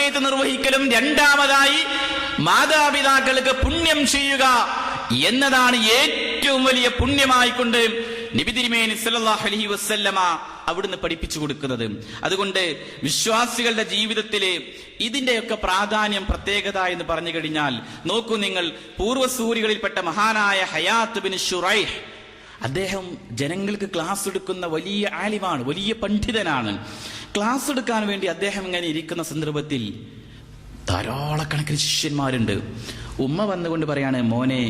സമയത്ത് നിർവഹിക്കലും, രണ്ടാമതായി മാതാപിതാക്കൾക്ക് പുണ്യം ചെയ്യുക എന്നതാണ് ഏറ്റവും വലിയ പുണ്യമായിക്കൊണ്ട് നബി തിരുമേനി സല്ലല്ലാഹു അലൈഹി വസല്ലമ അവിടുന്ന് പഠിപ്പിച്ചു കൊടുക്കുന്നത്. അതുകൊണ്ട് വിശ്വാസികളുടെ ജീവിതത്തിലെ ഇതിന്റെയൊക്കെ പ്രാധാന്യം, പ്രത്യേകത എന്ന് പറഞ്ഞു കഴിഞ്ഞാൽ, നോക്കൂ നിങ്ങൾ, പൂർവ്വസൂരികളിൽപ്പെട്ട മഹാനായ ഹയാത്ത് ബിൻ ശുറൈഹ്, അദ്ദേഹം ജനങ്ങൾക്ക് ക്ലാസ് എടുക്കുന്ന വലിയ ആലിമാണ്, വലിയ പണ്ഡിതനാണ്. ക്ലാസ് എടുക്കാൻ വേണ്ടി അദ്ദേഹം ഇങ്ങനെ ഇരിക്കുന്ന സന്ദർഭത്തിൽ ധാരാളക്കണക്കിന് ശിഷ്യന്മാരുണ്ട്. ഉമ്മ വന്നുകൊണ്ട് പറയാണ്, മോനെ,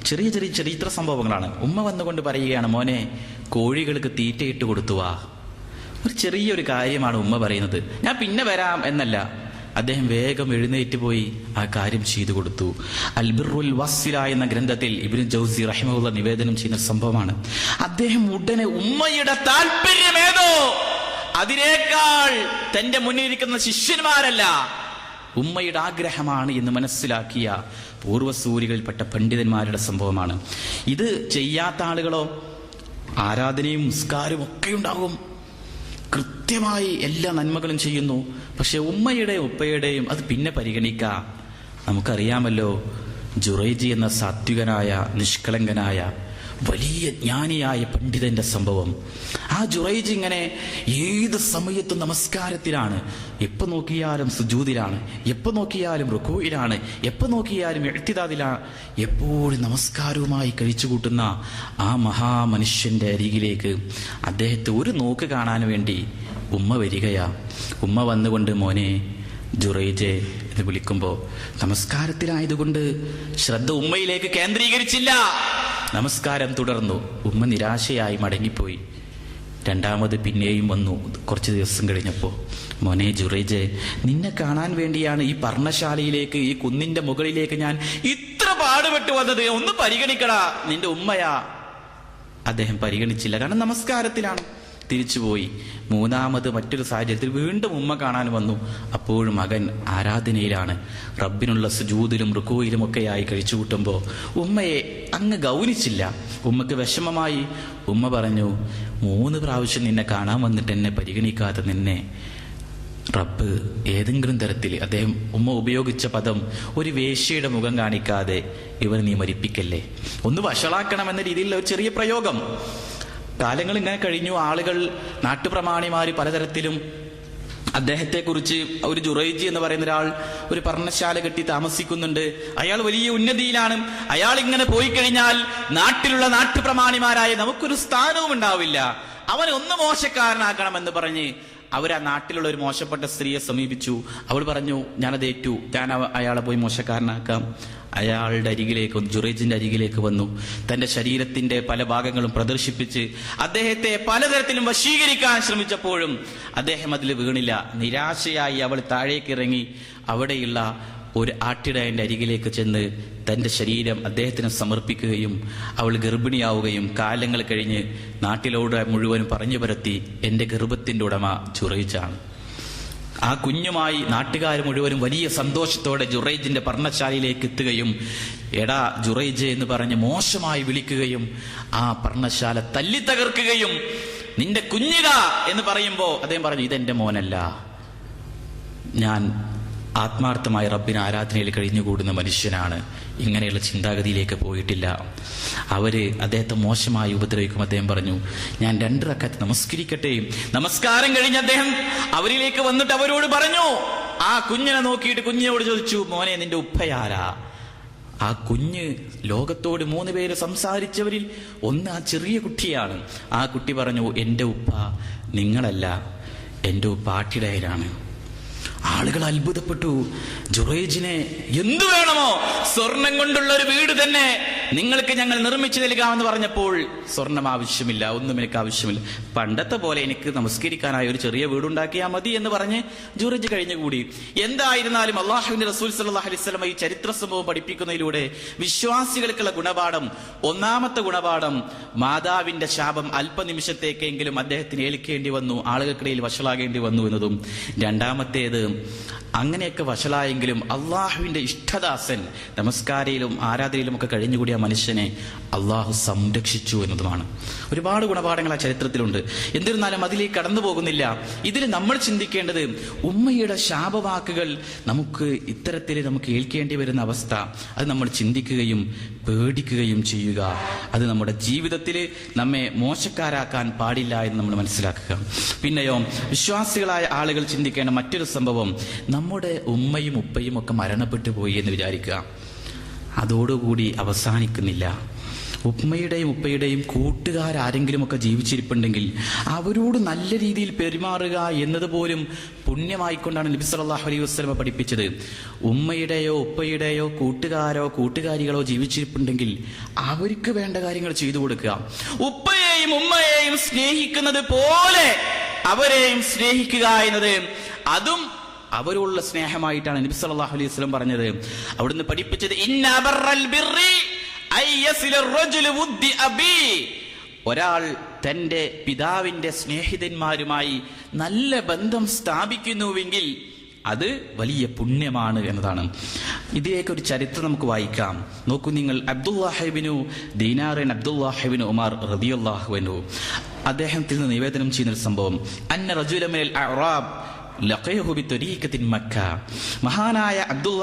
ചെറിയ ചെറിയ ചരിത്ര സംഭവങ്ങളാണ്. ഉമ്മ വന്നുകൊണ്ട് പറയുകയാണ്, മോനെ, കോഴികൾക്ക് തീറ്റയിട്ട് കൊടുത്തുവാ. ഒരു ചെറിയൊരു കാര്യമാണ് ഉമ്മ പറയുന്നത്. ഞാൻ പിന്നെ വരാം എന്നല്ല, അദ്ദേഹം വേഗം എഴുന്നേറ്റ് പോയി ആ കാര്യം ചെയ്തു കൊടുത്തു. അൽ ബിർറുൽ വസ്സില എന്ന ഗ്രന്ഥത്തിൽ ഇബ്നു ജൗസി റഹിമഹുല്ലാഹ് നിവേദനം ചെയ്യുന്ന സംഭവമാണ്. അദ്ദേഹം ഉടനെ ഉമ്മയുടെ താല്പര്യമേതോ അതിനേക്കാൾ തന്റെ മുന്നിലിരിക്കുന്ന ശിഷ്യന്മാരല്ല, ഉമ്മയുടെ ആഗ്രഹമാണ് എന്ന് മനസ്സിലാക്കിയ പൂർവ്വസൂരികളിൽപ്പെട്ട പണ്ഡിതന്മാരുടെ സംഭവമാണ്. ഇത് ചെയ്യാത്ത ആളുകളോ ആരാധനയും നിസ്കാരവും ഒക്കെ ഉണ്ടാകും, കൃത്യമായി എല്ലാ നന്മകളും ചെയ്യുന്നു. പക്ഷെ ഉമ്മയുടെയും ഉപ്പയുടെയും അത് പിന്നെ പരിഗണിക്കാം. നമുക്കറിയാമല്ലോ ജുറൈജി എന്ന സാത്വികനായ നിഷ്കളങ്കനായ വലിയ ജ്ഞാനിയായ പണ്ഡിതന്റെ സംഭവം. ആ ജുറൈജ് ഇങ്ങനെ ഏത് സമയത്തും നമസ്കാരത്തിലാണ്, എപ്പോ നോക്കിയാലും സുജൂദിലാണ്, എപ്പോ നോക്കിയാലും റുകൂഇലാണ്, എപ്പോ നോക്കിയാലും ഇഅ്തിദാദിലാണ്, എപ്പോഴും നമസ്കാരവുമായി കഴിച്ചുകൂട്ടുന്ന ആ മഹാമനുഷ്യന്റെ അരികിലേക്ക് അദ്ദേഹത്തെ ഒരു നോക്ക് കാണാൻ വേണ്ടി ഉമ്മ വരികയാ. ഉമ്മ വന്നുകൊണ്ട്, മോനെ ജുറൈജെ എന്ന് വിളിക്കുമ്പോ നമസ്കാരത്തിലായതുകൊണ്ട് ശ്രദ്ധ ഉമ്മയിലേക്ക് കേന്ദ്രീകരിച്ചില്ല. നമസ്കാരം തുടർന്നു. ഉമ്മ നിരാശയായി മടങ്ങിപ്പോയി. രണ്ടാമത് പിന്നെയും വന്നു. കുറച്ച് ദിവസം കഴിഞ്ഞപ്പോ, മോനെ ജുറൈജെ, നിന്നെ കാണാൻ വേണ്ടിയാണ് ഈ പർണശാലയിലേക്ക്, ഈ കുന്നിന്റെ മുകളിലേക്ക് ഞാൻ ഇത്ര പാടുപെട്ട് വന്നത്, ഒന്ന് പരിഗണിക്കടാ, നിന്റെ ഉമ്മയാ. അദ്ദേഹം പരിഗണിച്ചില്ല, കാരണം നമസ്കാരത്തിലാണ്. തിരിച്ചുപോയി. മൂന്നാമത് മറ്റൊരു സാഹചര്യത്തിൽ വീണ്ടും ഉമ്മ കാണാൻ വന്നു. അപ്പോഴും മകൻ ആരാധനയിലാണ്, റബ്ബിനുള്ള സുജൂദിലും റുകൂയിലും ഒക്കെയായി കഴിച്ചു കൂട്ടുമ്പോ ഉമ്മയെ അങ്ങ് ഗൗനിച്ചില്ല. ഉമ്മക്ക് വിഷമമായി. ഉമ്മ പറഞ്ഞു, 3 പ്രാവശ്യം നിന്നെ കാണാൻ വന്നിട്ട് എന്നെ പരിഗണിക്കാതെ നിന്നെ റബ്ബ് ഏതെങ്കിലും തരത്തിൽ, അദ്ദേഹം ഉമ്മ ഉപയോഗിച്ച പദം, ഒരു വേശ്യയുടെ മുഖം കാണിക്കാതെ ഇവർ നീ മരിപ്പിക്കല്ലേ, ഒന്ന് വഷളാക്കണമെന്ന രീതിയിലുള്ള ഒരു ചെറിയ പ്രയോഗം. കാലങ്ങൾ ഇങ്ങനെ കഴിഞ്ഞു. ആളുകൾ, നാട്ടുപ്രമാണിമാര് പലതരത്തിലും അദ്ദേഹത്തെക്കുറിച്ച്, ഒരു ജുറൈജി എന്ന് പറയുന്ന ഒരാൾ ഒരു പർണശാല കെട്ടി താമസിക്കുന്നുണ്ട്, അയാൾ വലിയ ഉന്നതിയിലാണ്, അയാൾ ഇങ്ങനെ പോയി കഴിഞ്ഞാൽ നാട്ടിലുള്ള നാട്ടുപ്രമാണിമാരായ നമുക്കൊരു സ്ഥാനവും ഉണ്ടാവില്ല, അവനെ ഒന്ന് മോശക്കാരനാക്കണമെന്ന് പറഞ്ഞ് അവർ ആ നാട്ടിലുള്ള ഒരു മോശപ്പെട്ട സ്ത്രീയെ സമീപിച്ചു. അവൾ പറഞ്ഞു, ഞാനത് ഏറ്റു, ഞാൻ അയാളെ പോയി മോശക്കാരനാക്കാം. അയാളുടെ അരികിലേക്ക്, ജുറൈജിന്റെ അരികിലേക്ക് വന്നു. തന്റെ ശരീരത്തിന്റെ പല ഭാഗങ്ങളും പ്രദർശിപ്പിച്ച് അദ്ദേഹത്തെ പലതരത്തിലും വശീകരിക്കാൻ ശ്രമിച്ചപ്പോഴും അദ്ദേഹം അതിൽ വീണില്ല. നിരാശയായി അവൾ താഴേക്ക് ഇറങ്ങി അവിടെയുള്ള ഒരു ആട്ടിടയന്റെ അരികിലേക്ക് ചെന്ന് തന്റെ ശരീരം അദ്ദേഹത്തിന് സമർപ്പിക്കുകയും അവൾ ഗർഭിണിയാവുകയും കാലങ്ങൾ കഴിഞ്ഞ് നാട്ടിലോട് മുഴുവനും പറഞ്ഞു പരത്തി, എന്റെ ഗർഭത്തിന്റെ ഉടമ ജുറൈജാണ്. ആ കുഞ്ഞുമായി നാട്ടുകാർ മുഴുവനും വലിയ സന്തോഷത്തോടെ ജുറൈജിന്റെ പർണശാലയിലേക്ക് എത്തുകയും എടാ ജുറൈജ് എന്ന് പറഞ്ഞ് മോശമായി വിളിക്കുകയും ആ പർണശാല തല്ലി തകർക്കുകയും നിന്റെ കുഞ്ഞിതാ എന്ന് പറയുമ്പോ അദ്ദേഹം പറഞ്ഞു, ഇതെന്റെ മോനല്ല, ഞാൻ ആത്മാർത്ഥമായി റബ്ബിന് ആരാധനയിൽ കഴിഞ്ഞുകൂടുന്ന മനുഷ്യനാണ്, ഇങ്ങനെയുള്ള ചിന്താഗതിയിലേക്ക് പോയിട്ടില്ല. അവര് അദ്ദേഹത്തെ മോശമായി ഉപദ്രവിക്കും. അദ്ദേഹം പറഞ്ഞു, ഞാൻ 2 റക്അത്ത് നമസ്കരിക്കട്ടെ. നമസ്കാരം കഴിഞ്ഞ് അദ്ദേഹം അവരിലേക്ക് വന്നിട്ട് അവരോട് പറഞ്ഞു, ആ കുഞ്ഞിനെ നോക്കിയിട്ട് കുഞ്ഞിനോട് ചോദിച്ചു, മോനെ നിന്റെ ഉപ്പയാരാ? ആ കുഞ്ഞ് ലോകത്തോട് 3 പേര് സംസാരിച്ചവരിൽ ഒന്ന് ആ ചെറിയ കുട്ടിയാണ്. ആ കുട്ടി പറഞ്ഞു, എന്റെ ഉപ്പ നിങ്ങളല്ല, എന്റെ ഉപ്പ ആട്ടിടയനാണ്. ആളുകൾ അത്ഭുതപ്പെട്ടു. ജുറൈജിനെ എന്തു വേണമോ, സ്വർണം കൊണ്ടുള്ള ഒരു വീട് തന്നെ നിങ്ങൾക്ക് ഞങ്ങൾ നിർമ്മിച്ചു നൽകാമെന്ന് പറഞ്ഞപ്പോൾ, സ്വർണം ആവശ്യമില്ല, ഒന്നും എനിക്ക് ആവശ്യമില്ല, പണ്ടത്തെ പോലെ എനിക്ക് നമസ്കരിക്കാനായി ഒരു ചെറിയ വീടുണ്ടാക്കിയാൽ മതി എന്ന് പറഞ്ഞ് ജുറൈജ് കഴിഞ്ഞുകൂടി. എന്തായിരുന്നാലും അള്ളാഹുവിന്റെ റസൂൽ സല്ലല്ലാഹു അലൈഹി വസല്ലം ഈ ചരിത്ര സംഭവം പഠിപ്പിക്കുന്നതിലൂടെ വിശ്വാസികൾക്കുള്ള ഗുണപാഠം, ഒന്നാമത്തെ ഗുണപാഠം, മാതാവിന്റെ ശാപം അല്പനിമിഷത്തേക്കെങ്കിലും അദ്ദേഹത്തിന് ഏൽക്കേണ്ടി വന്നു, ആളുകൾക്കിടയിൽ വഷളാകേണ്ടി വന്നു എന്നതും. രണ്ടാമത്തേത്, അങ്ങനെയൊക്കെ വഷളായെങ്കിലും അള്ളാഹുവിന്റെ ഇഷ്ടദാസൻ നമസ്കാരയിലും ആരാധനയിലും ഒക്കെ കഴിഞ്ഞുകൂടിയ മനുഷ്യനെ അള്ളാഹു സംരക്ഷിച്ചു എന്നതുമാണ്. ഒരുപാട് ഗുണപാഠങ്ങൾ ആ ചരിത്രത്തിലുണ്ട്. എന്നിരുന്നാലും അതിലേക്ക് കടന്നു പോകുന്നില്ല. ഇതിൽ നമ്മൾ ചിന്തിക്കേണ്ടത് ഉമ്മയുടെ ശാപവാക്കുകൾ നമുക്ക് ഇത്തരത്തിൽ നമുക്ക് ഏൽക്കേണ്ടി വരുന്ന അവസ്ഥ, അത് നമ്മൾ ചിന്തിക്കുകയും പേടിക്കുകയും ചെയ്യുക. അത് നമ്മുടെ ജീവിതത്തിൽ നമ്മെ മോശക്കാരാക്കാൻ പാടില്ല എന്ന് നമ്മൾ മനസ്സിലാക്കുക. പിന്നെയോ വിശ്വാസികളായ ആളുകൾ ചിന്തിക്കേണ്ട മറ്റൊരു സംഭവം, നമ്മുടെ ഉമ്മയും ഉപ്പയും ഒക്കെ മരണപ്പെട്ടു പോയി എന്ന് വിചാരിക്കുക. അതോടുകൂടി അവസാനിക്കുന്നില്ല. ഉമ്മയുടെയും ഉപ്പയുടെയും കൂട്ടുകാരെങ്കിലും ഒക്കെ ജീവിച്ചിരിപ്പുണ്ടെങ്കിൽ അവരോട് നല്ല രീതിയിൽ പെരുമാറുക എന്നതുപോലും പുണ്യമായിക്കൊണ്ടാണ് നബി സല്ലല്ലാഹു അലൈഹി വസല്ലം പഠിപ്പിച്ചത്. ഉമ്മയുടെയോ ഉപ്പയുടെയോ കൂട്ടുകാരോ കൂട്ടുകാരികളോ ജീവിച്ചിരിപ്പുണ്ടെങ്കിൽ അവർക്ക് വേണ്ട കാര്യങ്ങൾ ചെയ്തു കൊടുക്കുക. ഉപ്പയെയും ഉമ്മയെയും സ്നേഹിക്കുന്നത് പോലെ അവരെയും സ്നേഹിക്കുക എന്നത് അതും അവരോടുള്ള സ്നേഹമായിട്ടാണ് നബി സല്ലല്ലാഹു അലൈഹി വസല്ലം പറഞ്ഞത്. അവിടുന്ന് പഠിപ്പിച്ചത് ഇന്ന ബർറൽ ബിർരി ഒരാൾ തന്റെ പിതാവിന്റെ സ്നേഹിതന്മാരുമായി നല്ല ബന്ധം സ്ഥാപിക്കുന്നുവെങ്കിൽ അത് വലിയ പുണ്യമാണ് എന്നതാണ്. ഇതിലേക്ക് ഒരു ചരിത്രം നമുക്ക് വായിക്കാം. നോക്കൂ നിങ്ങൾ, അബ്ദുല്ലാഹിബ്നു ദീനാറിൻ അബ്ദുല്ലാഹിബ്നു ഉമർ റളിയല്ലാഹു അൻഹു അദ്ദേഹത്തിൽ നിന്ന് നിവേദനം ചെയ്യുന്ന ഒരു സംഭവം, അന്ന റജുല മിനൽ അഅറാബ് ലഖയഹു ബിത്വരീഖത്തിൻ മക്ക. മഹാനായ